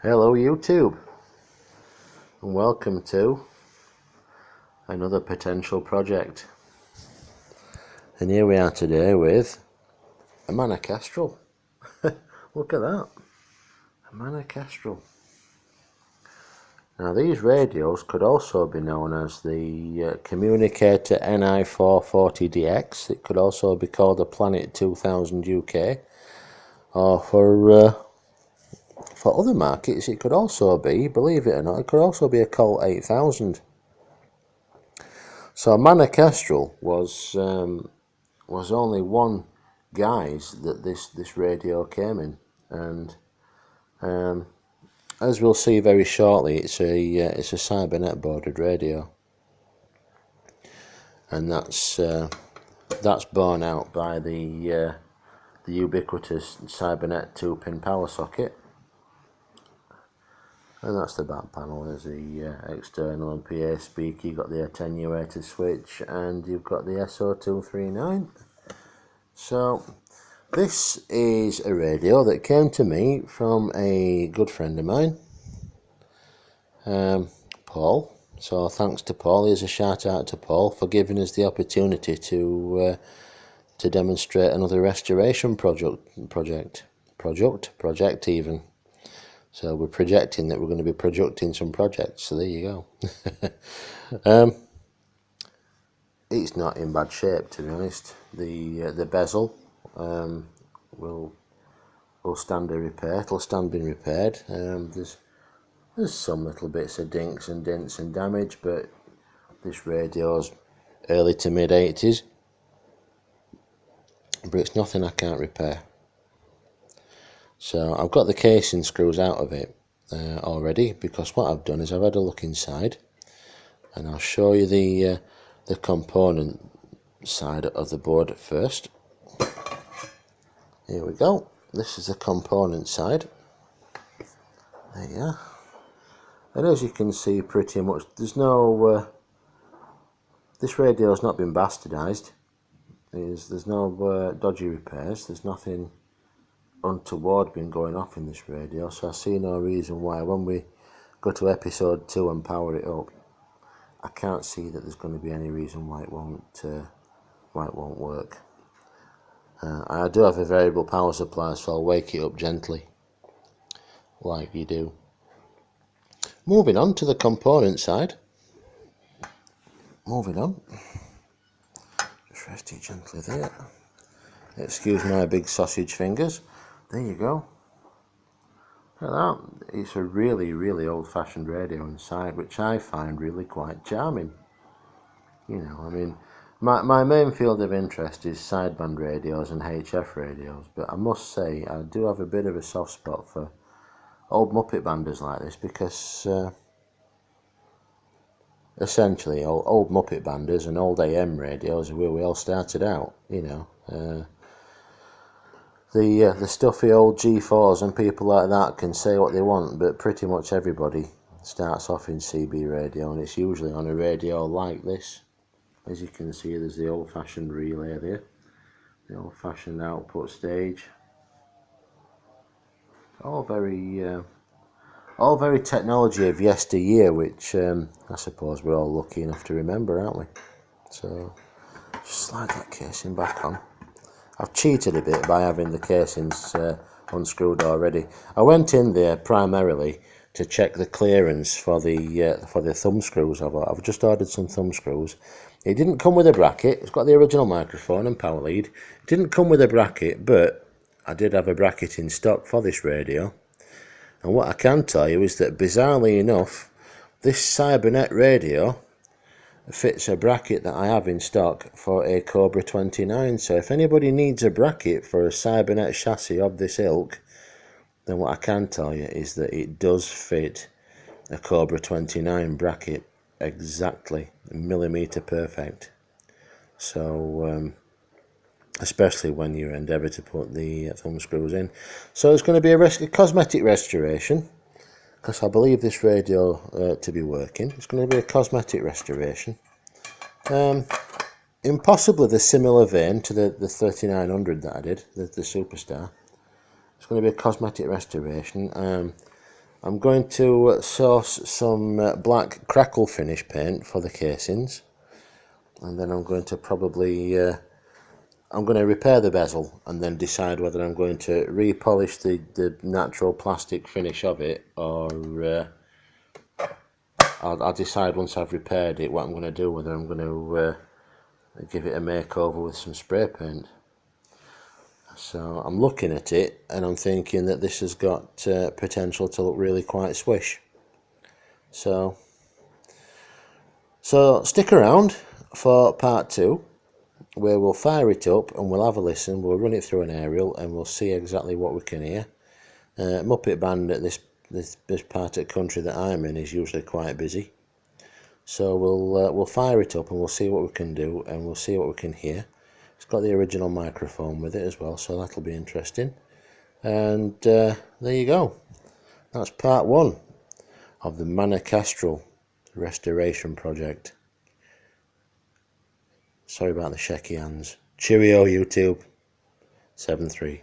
Hello YouTube, and welcome to another potential project. And here we are today with a Manor kestrel. Look at that, a Manor kestrel. Now these radios could also be known as the Communicator NI440DX. It could also be called a Planet 2000 UK, or for other markets it could also be, believe it or not, it could also be a Colt 8000. So a Manor kestrel was only one guise that this radio came in, and as we'll see very shortly, it's a Cybernet boarded radio, and that's borne out by the ubiquitous Cybernet 2-pin power socket. And that's the back panel. There's the external and PA speaker. You've got the attenuated switch, and you've got the SO239. So this is a radio that came to me from a good friend of mine, Paul. So thanks to Paul. Here's a shout out to Paul for giving us the opportunity to demonstrate another restoration project even. So we're projecting that we're going to be projecting some projects. So there you go. It's not in bad shape, to be honest. The bezel will stand a repair. It'll stand being repaired. There's some little bits of dinks and dents and damage, but this radio's early to mid 80s, but it's nothing I can't repair. So I've got the casing screws out of it already, because what I've done is I've had a look inside, and I'll show you the component side of the board first. Here we go. This is the component side. There you are. And as you can see, pretty much there's no this radio's not been bastardized. There's no dodgy repairs. There's nothing untoward been going off in this radio, so I see no reason why when we go to episode 2 and power it up, I can't see that there's going to be any reason why it won't work. I do have a variable power supply, so I'll wake it up gently like you do. Moving on to the component side. Moving on, just rest it gently there. Excuse my big sausage fingers. There you go. Look at that. It's a really old-fashioned radio inside, which I find really quite charming. You know, I mean, my main field of interest is sideband radios and HF radios, but I must say I do have a bit of a soft spot for old Muppet banders like this, because essentially old Muppet banders and old AM radios are where we all started out, you know. The stuffy old G4s and people like that can say what they want, but pretty much everybody starts off in CB radio, and it's usually on a radio like this. As you can see, there's the old-fashioned relay there, the old-fashioned output stage. All very technology of yesteryear, which I suppose we're all lucky enough to remember, aren't we? So just slide that casing back on. I've cheated a bit by having the casings unscrewed already. I went in there primarily to check the clearance for the thumb screws. I've just ordered some thumb screws. It didn't come with a bracket. It's got the original microphone and power lead. It didn't come with a bracket, but I did have a bracket in stock for this radio. And what I can tell you is that, bizarrely enough, this Cybernet radio fits a bracket that I have in stock for a Cobra 29. So if anybody needs a bracket for a Cybernet chassis of this ilk, then what I can tell you is that it does fit a Cobra 29 bracket exactly, millimetre perfect. So especially when you endeavour to put the thumb screws in. So it's going to be a cosmetic restoration, because I believe this radio to be working. It's going to be a cosmetic restoration, in possibly the similar vein to the 3900 that I did, the Superstar. It's going to be a cosmetic restoration. I'm going to source some black crackle finish paint for the casings, and then I'm going to probably I'm going to repair the bezel and then decide whether I'm going to repolish the natural plastic finish of it, or I'll decide once I've repaired it what I'm going to do, whether I'm going to give it a makeover with some spray paint. So I'm looking at it and I'm thinking that this has got potential to look really quite swish. So stick around for part 2, where we'll fire it up and we'll have a listen, we'll run it through an aerial and we'll see exactly what we can hear. Muppet Band at this part of the country that I'm in is usually quite busy. So we'll fire it up and we'll see what we can do, and we'll see what we can hear. It's got the original microphone with it as well, so that'll be interesting. And there you go. That's part 1 of the Manor kestrel restoration project. Sorry about the shaky hands. Cheerio, YouTube. 7-3.